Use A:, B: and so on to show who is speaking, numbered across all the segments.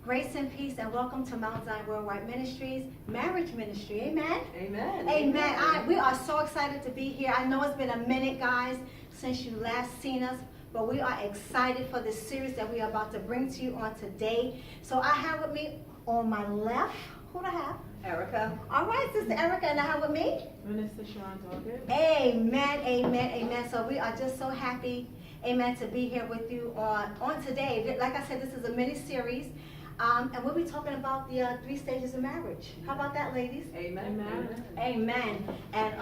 A: Grace and peace and welcome to Mount Zion Worldwide Ministries, Marriage Ministry. Amen?
B: Amen.
A: Amen. We are so excited to be here. I know it's been a minute, guys, since you last seen us, but we are excited for this series that we are about to bring to you on today. So I have with me on my left, who do I have?
B: Erica.
A: All right, Sister Erica, and I have with me?
C: Minister Sharon Doggett.
A: Amen, amen, amen. So we are just so happy, amen, to be here with you on today. Like I said, this is a mini-series. And we'll be talking about the 3 stages of marriage. How about that, ladies?
B: Amen.
C: Amen.
A: Amen. And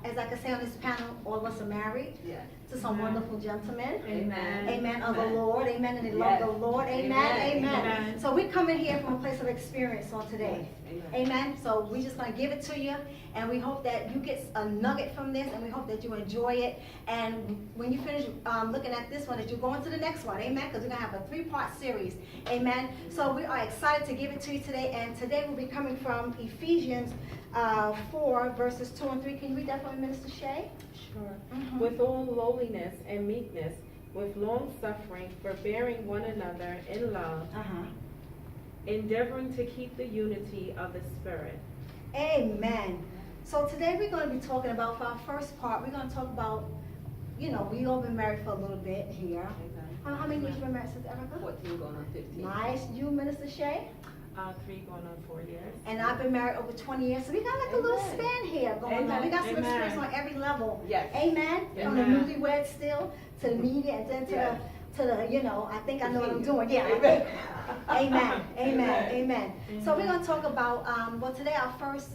A: as I can say on this panel, all of us are married
B: Yes.
A: to some
C: Amen.
A: wonderful gentlemen.
B: Amen.
A: Amen. Of the
B: Amen.
A: Lord. Amen. And they love
B: Yes.
A: the Lord. Amen.
B: Amen.
A: Amen.
C: Amen.
A: So we're coming here from a place of experience on today.
B: Amen.
A: Amen. So we're just going to give it to you. And we hope that you get a nugget from this. And we hope that you enjoy it. And when you finish looking at this one, that you go into the next one. Amen. Because we're going to have a 3-part series. Amen. So we are excited to give it to you today. And today we'll be coming from Ephesians 4, verses 2 and 3. Can you read that for me, Minister Shay?
C: Sure.
A: Mhm.
C: With all lowliness and meekness, with long suffering, forbearing one another in love, endeavoring to keep the unity of the Spirit.
A: Amen. So today we're going to be talking about, for our first part, we're going to talk about, we all been married for a little bit here.
B: Amen.
A: How many years you been married, Sister Erica?
B: 14 going on 15.
A: Nice. You, Minister Shay?
C: 3 going on 4 years.
A: And I've been married over 20 years. So we got like a little
B: Amen.
A: span here going on.
B: Amen.
A: We got some
C: Amen.
A: experience on every level.
B: Yes.
A: Amen. From the
C: Amen.
A: newlyweds still to the media and then to
B: Yes.
A: I think I know what I'm doing. Yeah.
B: Amen.
A: Amen. Amen.
B: Amen.
A: Amen. So we're going to talk about, well, today our first,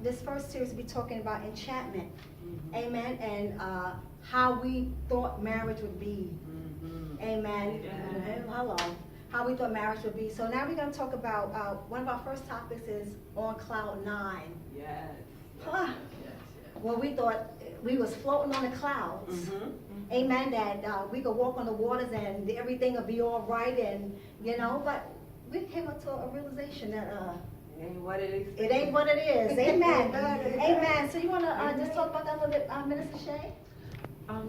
A: this first series will be talking about enchantment.
B: Mhm.
A: Amen. And how we thought marriage would be.
B: Mhm.
A: Amen.
C: Amen.
A: Hello. How we thought marriage would be. So now we're going to talk about, one of our first topics is on cloud 9.
B: Yes.
A: Huh.
B: Yes.
A: Well, we thought we was floating on the clouds.
B: Mhm.
A: Amen. That we could walk on the waters and everything would be all right, and but we came up to a realization that
B: Ain't what it is.
A: it ain't what it is. Amen. Amen. So you want to just talk about that a little bit, Minister Shay?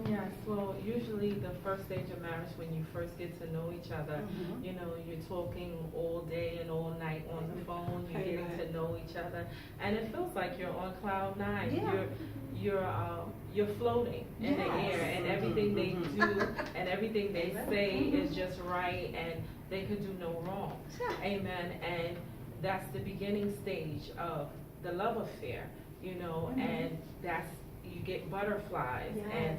C: Yes. Well, usually the first stage of marriage, when you first get to know each other,
A: Mhm.
C: you're talking all day and all night on the phone. You're getting to know each other, and it feels like you're on cloud 9.
A: Yeah.
C: You're floating in the
A: Yes.
C: air, and everything they
B: Mhm.
C: do and everything they say
A: Mhm.
C: is just right, and they could do no wrong.
A: Sure.
C: Amen. And that's the beginning stage of the love affair,
A: Mhm.
C: and that's, you get butterflies
A: Yes.
C: and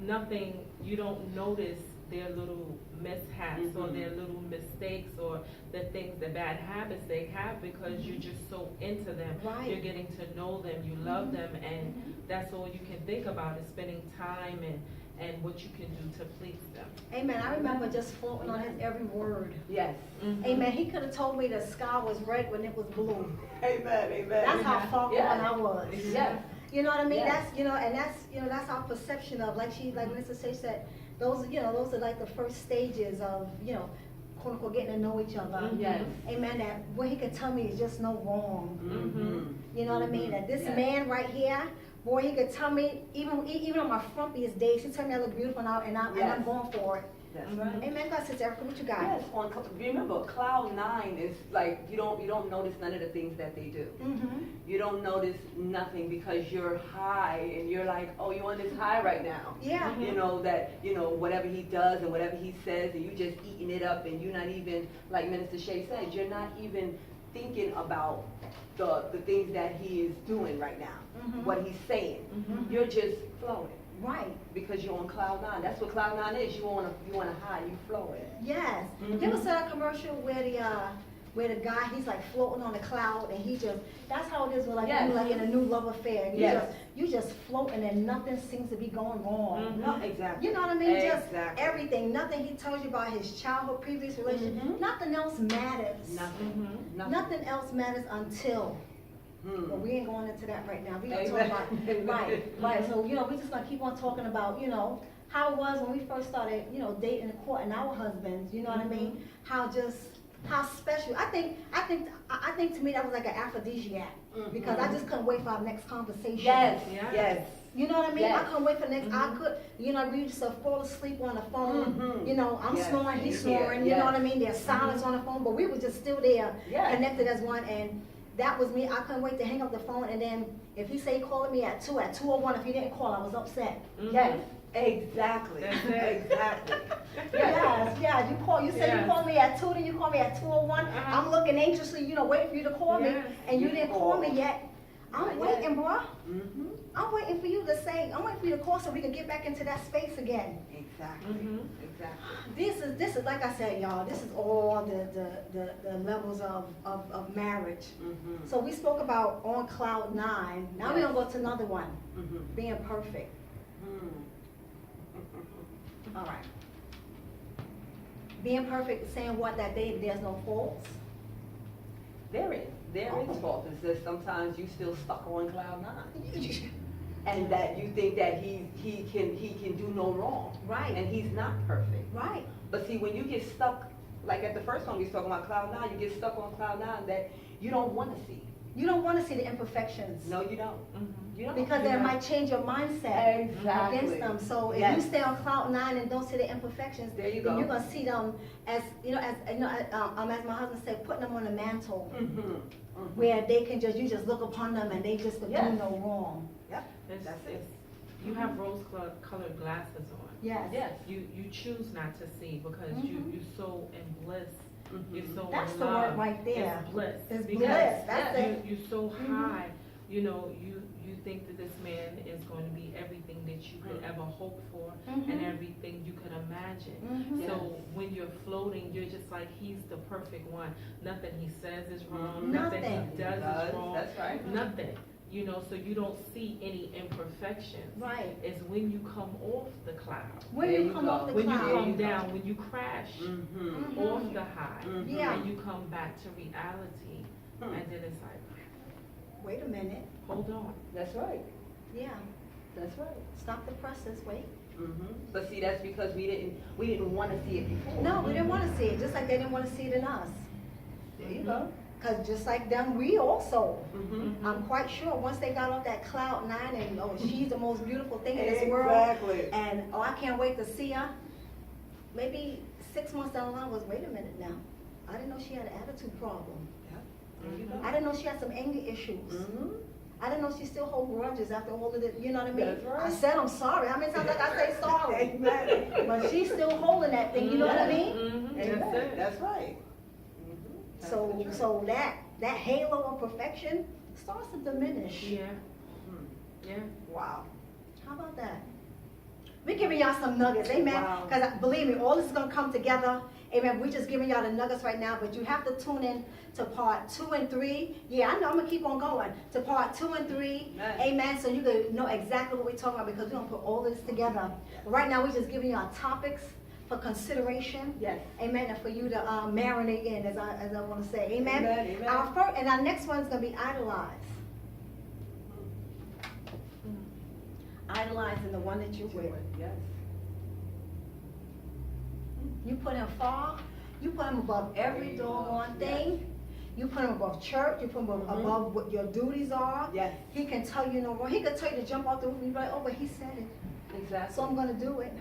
C: nothing, you don't notice their little mishaps or
B: Mhm.
C: their little mistakes or the things, the bad habits they have, because you're just so into them.
A: Right.
C: You're getting to know them, you love them, and
A: Mhm.
C: that's all you can think about is spending time and what you can do to please them.
A: Amen. I remember just floating on his every word.
B: Yes.
C: Mhm.
A: Amen. He could have told me the sky was red when it was blue.
B: Amen. Amen.
A: That's how far gone
B: Yes.
A: I was.
B: Yes.
A: You know what I mean?
B: Yes.
A: That's and that's our perception of, like Mr. Sage said, those are like the first stages of, quote unquote, getting to know each other.
C: Mhm.
B: Yes.
A: Amen. That what he could tell me is just no wrong.
B: Mhm.
A: You know what I mean? That this
B: Yes.
A: man right here, boy, he could tell me even on my frumpiest days, he tell me I look beautiful and I'm
B: Yes.
A: going for it.
B: That's
C: Mhm.
B: right.
A: Amen. God, Sister Erica, what you got?
B: Yes, remember, cloud 9 is like you don't notice none of the things that they do.
A: Mm-hmm.
B: You don't notice nothing because you're high and you're like, oh, you're on this high right now.
A: Yeah.
C: Mhm.
B: You know that whatever he does and whatever he says, and you just eating it up, and you're not even, like Minister Shay said, you're not even thinking about the things that he is doing right now,
A: Mhm.
B: what he's saying.
C: Mhm.
B: You're just floating.
A: Right.
B: Because you're on cloud 9. That's what cloud 9 is. You want a high, you floating.
A: Yes.
B: Mhm.
A: You ever saw a commercial where the guy, he's like floating on a cloud and that's how it is with
B: Yes.
A: you like in a new love affair.
B: Yes.
A: You just floating and nothing seems to be going wrong.
C: Mhm.
B: No, exactly.
A: You know what I mean? Just
B: Exactly.
A: everything. Nothing he tells you about his childhood, previous relationship.
B: Mhm.
A: Nothing else matters.
B: Nothing.
C: Mhm.
A: Nothing else matters until.
B: Hmm.
A: But we ain't going into that right now. We're going to
B: Amen.
A: talk about, right. So, we're just going to keep on talking about, how it was when we first started, dating and courting our husbands, you know what I mean? How special. I think to me that was like an aphrodisiac because I just couldn't wait for our next conversation.
B: Yes,
C: Yes.
B: yes.
A: You know what I mean?
B: Yes.
A: I couldn't wait for the next. I
C: Mhm.
A: could, we used to fall asleep on the phone.
B: Mhm.
A: I'm
B: Yes,
A: snoring, he's
B: me here.
A: snoring. You know what I
B: Yes.
A: mean? There's silence on the phone, but we were just still there,
B: Yes.
A: connected as one. And that was me. I couldn't wait to hang up the phone. And then if he say he calling me at 2:01, if he didn't call, I was upset.
B: Yes, exactly.
C: That's it.
B: Exactly.
A: Yes. You said
C: Yes.
A: you called me at 2, then you called me at 2:01.
C: Uh-huh.
A: I'm looking anxiously, waiting for you to call me,
C: Yes.
A: and you
B: You
A: didn't call me
B: called.
A: yet. I'm
B: Not
A: waiting,
B: yet.
A: bruh.
B: Mm-hmm.
A: I'm waiting for you to say, I'm waiting for you to call so we can get back into that space again.
B: Exactly.
C: Mhm.
B: Exactly.
A: This is like I said, y'all, this is all the levels of marriage.
B: Mm-hmm.
A: So we spoke about on cloud 9. Now we're
B: Yes.
A: gonna go to another one,
B: Mm-hmm.
A: being perfect.
B: Mm.
A: All right. Being perfect, saying what, that there's no faults.
B: There is fault. It's just sometimes you still stuck on cloud 9. And that you think that he can do no wrong.
A: Right.
B: And he's not perfect.
A: Right.
B: But see, when you get stuck, like at the first one we was talking about cloud 9, you get stuck on cloud 9 that you don't want to see.
A: You don't want to see the imperfections.
B: No, you don't.
C: Mhm.
B: You don't.
A: Because
B: Yeah.
A: it might change your mindset
B: Exactly.
A: against them. So if
B: Yes.
A: you stay on cloud 9 and don't see the imperfections,
B: There you
A: then
B: go.
A: you're gonna see them as as my husband said, putting them on a mantle
B: Mm-hmm. Mm-hmm.
A: where they can you just look upon them and they just could
B: Yes.
A: do no wrong.
B: Yep.
C: It's-
B: That's it.
C: it's- You have rose-colored glasses on.
A: Yes.
B: Yes.
C: You choose not to see because
A: Mhm.
C: you're so in bliss.
B: Mhm.
C: You're so
A: That's
C: in
A: the
C: love.
A: word right there.
C: It's bliss.
A: It's
C: Because
A: bliss. That's
B: yes.
A: it.
C: You're so
A: Mhm.
C: high. You think that this man is going to be everything that you could
B: Mhm.
C: ever hope for
A: Mhm.
C: and everything you could imagine.
A: Mhm.
C: So
B: Yes.
C: when you're floating, you're just like, he's the perfect one. Nothing he says is wrong.
B: Mhm.
C: Nothing
A: Nothing.
C: he does is wrong.
B: That's right.
C: Nothing. So you don't see any imperfections.
A: Right.
C: It's when you come off the cloud.
A: When
B: There
A: you
B: you
A: come
B: go.
A: off the
C: When you
A: cloud.
B: There
C: come
B: you go.
C: down, when you crash
B: Mm-hmm.
A: Mhm.
C: off the high,
B: Mhm.
A: Yeah.
C: and you come back to reality,
B: Hmm.
C: and then it's like,
A: Wait a minute.
C: hold on.
B: That's right.
A: Yeah.
B: That's right.
A: Stop the process. Wait.
B: Mm-hmm. But see, that's because we didn't want to see it before.
A: No, we didn't want to see it, just like they didn't want to see it in us.
B: There you go.
A: Because just like them, we also.
B: Mm-hmm.
A: I'm quite sure once they got off that cloud 9 and she's the most beautiful thing in this world,
B: Exactly.
A: and I can't wait to see her. Maybe 6 months down the line was, wait a minute now, I didn't know she had an attitude problem.
B: There you go.
A: I didn't know she had some anger issues.
B: Mm-hmm.
A: I didn't know she still hold grudges after all of it. You know what I mean?
B: That's right.
A: I said I'm sorry. How many times did I say sorry?
B: Amen.
A: But she's still holding that thing. You know what I mean?
C: Mhm.
B: Amen.
C: That's it.
B: That's right. Mm-hmm. That's the
A: So
B: truth.
A: so that halo of perfection starts to diminish.
C: Yeah,
B: Hmm.
C: yeah.
B: Wow.
A: How about that? We're giving y'all some nuggets, amen?
B: Wow.
A: Because believe me, all this is going to come together, amen? We're just giving y'all the nuggets right now, but you have to tune in to part 2 and 3. Yeah, I know, I'm going to keep on going. To part 2 and 3,
B: Amen.
A: amen? So you can know exactly what we're talking about because we're going to put all this together. But right now, we're just giving y'all topics for consideration.
B: Yes.
A: Amen, and for you to marinate in, as I want to say, amen?
B: Amen, amen.
A: Our first, and our next one is going to be idolize. Idolizing the one that you're with.
B: Yes.
A: You put him far, you put him above every doggone thing. You put him above church, you put him above what your duties are.
B: Yes.
A: He can tell you no wrong. He could tell you to jump off the roof and you're like, oh, but he said it,
B: Exactly.
A: so I'm gonna do it.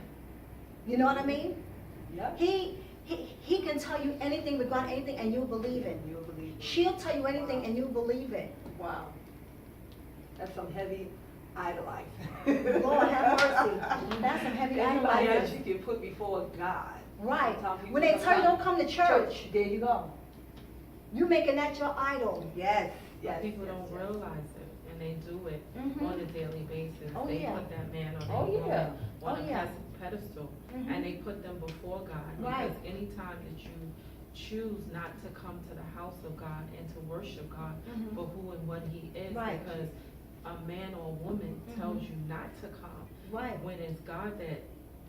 A: You know what I mean?
B: Yep.
A: He can tell you anything regarding anything and you'll believe it.
B: You'll believe it.
A: She'll tell you anything and you'll believe it.
B: Wow. That's some heavy idolizing.
A: Lord have mercy. That's some heavy
B: Anybody
A: idolizing.
B: that you can put before God.
A: Right.
B: Sometimes people
A: When they tell you don't come to church,
B: there you go.
A: you making that your idol.
B: Yes.
C: But
B: Yes.
C: people
B: yes,
C: don't
B: yes.
C: realize it, and they do it
A: Mhm.
C: on a daily basis.
A: Oh,
C: They
A: yeah.
C: put that man or
B: Oh,
C: that woman
B: yeah.
C: on
A: Oh,
C: a
A: yeah.
C: pedestal,
A: Mhm.
C: and they put them before God.
A: Right.
C: Because anytime that you choose not to come to the house of God and to worship God
A: Mhm.
C: for who and what He is,
A: Right.
C: because a man or a woman tells
A: Mhm.
C: you not to come,
A: Right.
C: when it's God that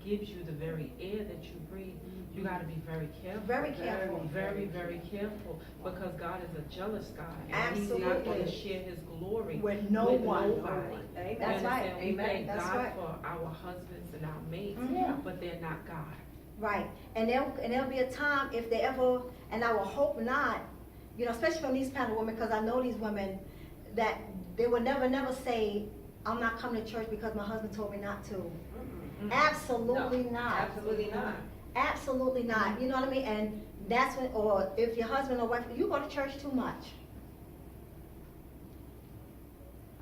C: gives you the very air that you breathe, you got to be very careful.
A: Very careful.
C: Very, very careful, because God is a jealous God. And He's not
A: Absolutely.
C: going to share His glory
A: With no one.
C: nobody.
B: Amen.
C: You
A: That's right.
C: understand? We
B: Amen.
C: thank
A: That's
C: God
A: right.
C: for our husbands and our mates,
A: Mhm.
C: but they're not God.
A: Right. And there'll be a time if they ever, and I will hope not, especially from these kind of women, because I know these women, that they will never say, I'm not coming to church because my husband told me not to.
B: Mm-mm.
A: Absolutely
B: No,
A: not.
B: Absolutely not.
A: Absolutely not. You know what I mean? And that's when, or if your husband or wife, you go to church too much.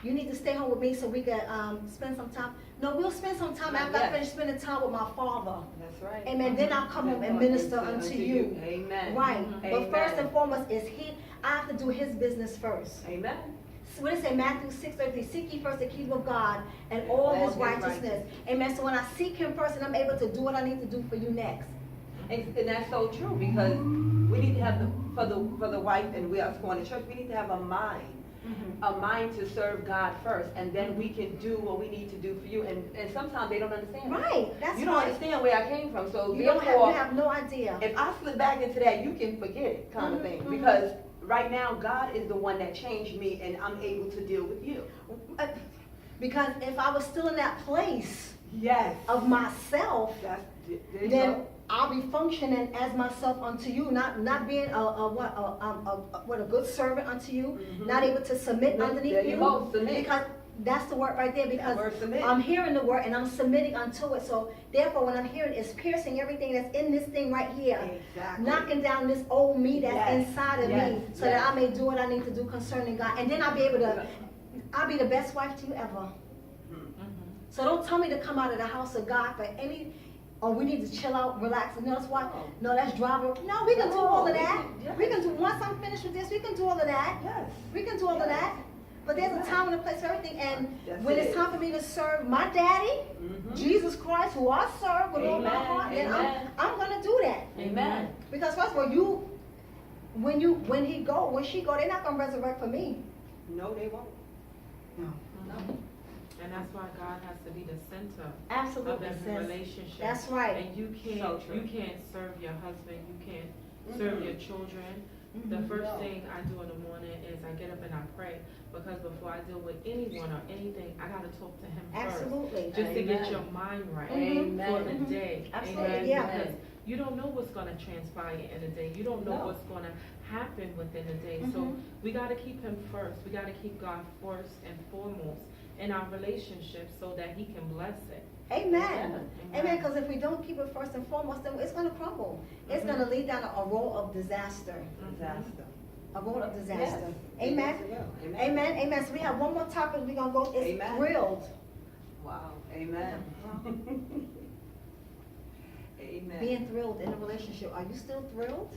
A: You need to stay home with me so we can spend some time. No, we'll spend some time after I
B: Yes.
A: finish spending time with my father.
B: That's right.
A: Amen. Then I'll come home and minister unto you.
B: Amen.
A: Right.
B: Amen.
A: But first and foremost is I have to do his business first.
B: Amen.
A: So what it say, Matthew 6:33, seek ye first the kingdom of God and all his righteousness. Amen. So when I seek him first, and I'm able to do what I need to do for you next.
B: And that's so true, because we need to have for the wife and we are going to church, we need to have a mind to serve God first, and then we can do what we need to do for you. And sometimes they don't understand.
A: Right. That's
B: You don't
A: right.
B: understand where I came from, so
A: You
B: therefore,
A: have no idea.
B: if I slip back into that, you can forget it, kind of thing. Because right now, God is the one that changed me, and I'm able to deal with you.
A: Because if I was still in that place
B: Yes.
A: of myself,
B: There you
A: then
B: go.
A: I'll be functioning as myself unto you, not being a good servant unto you, not able to submit underneath
B: There you go, submit.
A: Because that's the word right there. Because
B: word submit.
A: I'm hearing the word and I'm submitting unto it. So therefore, when I'm hearing, it's piercing everything that's in this thing right here,
B: Exactly.
A: knocking down this old me that's
B: Yes.
A: inside of
B: Yes.
A: me, so
B: Yes.
A: that I may do what I need to do concerning God, and then I'll be able to. I'll be the best wife to you ever. So don't tell me to come out of the house of God for any, or we need to chill out, relax. And that's why, no, that's driving. No, we can do all of that. We can do, once I'm finished with this, we can do all of that.
B: Yes.
A: We can do all of that. But there's a time and a place for everything. And
B: That's
A: when
B: it.
A: it's time for me to serve my daddy, Jesus Christ, who I serve with all my
B: Amen.
A: heart, then
B: Amen.
A: I'm going to do that.
B: Amen.
A: Because first of all, when she go, they're not going to resurrect for me.
B: No, they won't.
A: No.
C: And that's why God has to be the center
A: Absolutely,
C: of every
A: sis.
C: relationship.
A: That's right.
C: And you
B: So
C: can't
B: true.
C: serve your husband, you can't serve your children. The first thing I do in the morning is I get up and I pray, because before I deal with anyone or anything, I gotta talk to him first.
A: Absolutely.
C: Just to get
B: Amen.
C: your mind right
B: Amen.
C: for the day.
A: Absolutely,
C: Amen.
A: yeah.
C: Because you don't know what's gonna transpire in a day. You don't know
B: No.
C: what's gonna happen within a day. So we gotta keep him first. We gotta keep God first and foremost in our relationship so that he can bless it.
A: Amen. Amen. Because if we don't keep it first and foremost, then it's going to crumble. It's going to lead down a road of disaster.
B: Disaster.
A: A road of disaster.
B: Yes.
A: Amen.
B: Yes, Amen.
A: Amen. Amen. So we have one more topic we're going to go. It's
B: Amen.
A: thrilled.
B: Wow. Amen. Amen.
A: Being thrilled in a relationship. Are you still thrilled?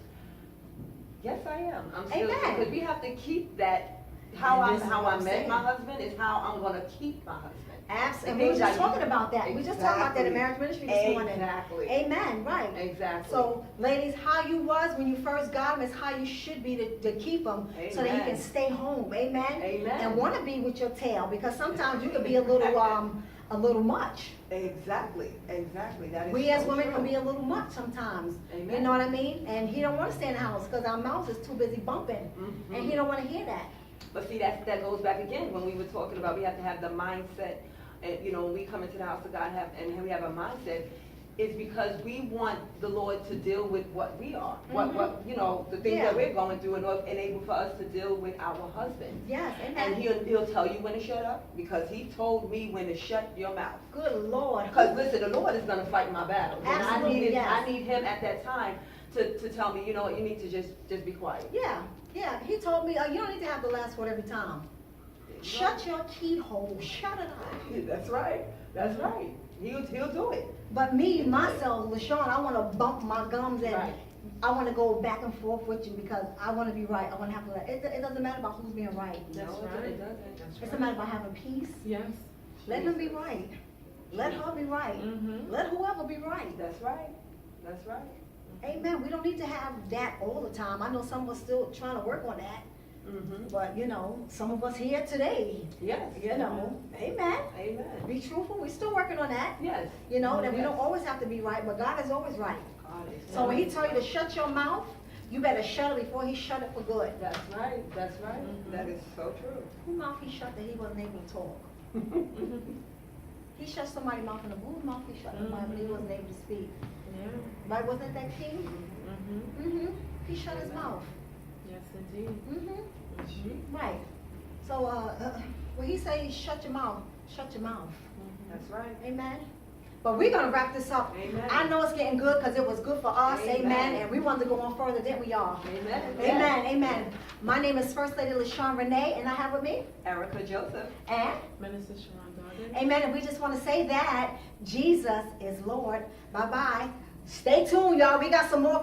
B: Yes, I am. I'm still,
A: Amen.
B: because we have to keep that. How
A: And this is
B: I
A: what I'm
B: met
A: saying.
B: my husband is how I'm going to keep my husband.
A: Absolutely. We were just talking about that. We just talked about that in
B: Exactly.
A: marriage ministry this morning.
B: Exactly.
A: Amen. Right.
B: Exactly.
A: So, ladies, how you was when you first got him is how you should be to keep him, so that he
B: Amen.
A: can stay home. Amen.
B: Amen.
A: And want to be with your tail, because sometimes you can be a little much.
B: Exactly. Exactly. That is
A: We
B: so
A: as women
B: true.
A: can be a little much sometimes.
B: Amen.
A: You know what I mean? And he don't want to stay in the house because our mouth is too busy bumping, and he don't want to hear that.
B: But see, that goes back again when we were talking about we have to have the mindset. And when we come into the house of God and we have a mindset, it's because we want the Lord to deal with what we are, what the things
A: Yeah.
B: that we're going through, and enable for us to deal with our husband.
A: Yes.
B: And
A: Amen.
B: he'll tell you when to shut up, because he told me when to shut your mouth.
A: Good Lord.
B: Because listen, the Lord is going to fight my battles. And
A: Absolutely, yes.
B: I need him at that time to tell me, you know what, you need to just be quiet.
A: Yeah. Yeah. He told me, you don't need to have the last word every time. Shut your keyhole. Shut it up.
B: That's right. That's right. He'll do it.
A: But me, myself, LaShawn, I want to bump my gums and
B: Right.
A: I want to go back and forth with you because I want to be right. I want to have to. It doesn't matter about who's being right.
C: That's
B: No,
C: right.
B: it doesn't.
C: That's
A: It's
C: right.
A: a matter about having peace.
C: Yes.
A: Let him be right. Let her be right. Let whoever be right.
B: That's right. That's right.
A: Amen. We don't need to have that all the time. I know some of us still trying to work on that. But, some of us here today,
B: Yes.
A: amen.
B: Amen.
A: Be truthful. We're still working on that.
B: Yes.
A: That we
B: Yes.
A: don't always have to be right, but God is always right.
B: God is
A: So when he
B: right.
A: tell you to shut your mouth, you better shut it before he shut it for good.
B: That's right. That's right. That is so true.
A: Whose mouth he shut that he wasn't able to talk? He shut somebody's mouth in the whose mouth he shut somebody but he wasn't able to speak.
C: Yeah.
A: Right? Wasn't that king? He shut his mouth.
C: Yes, indeed.
A: Right. So when he say shut your mouth, shut your mouth.
B: That's right.
A: Amen. But we're going to wrap this up.
B: Amen.
A: I know it's getting good because it was good for us.
B: Amen.
A: Amen. And we wanted to go on further, didn't we, y'all?
B: Amen.
A: Amen. Amen. My name is First Lady LaShawn Renee, and I have with me.
B: Erica Joseph.
A: And.
C: Minister Sharon Darden.
A: Amen. And we just want to say that Jesus is Lord. Bye-bye. Stay tuned, y'all. We got some more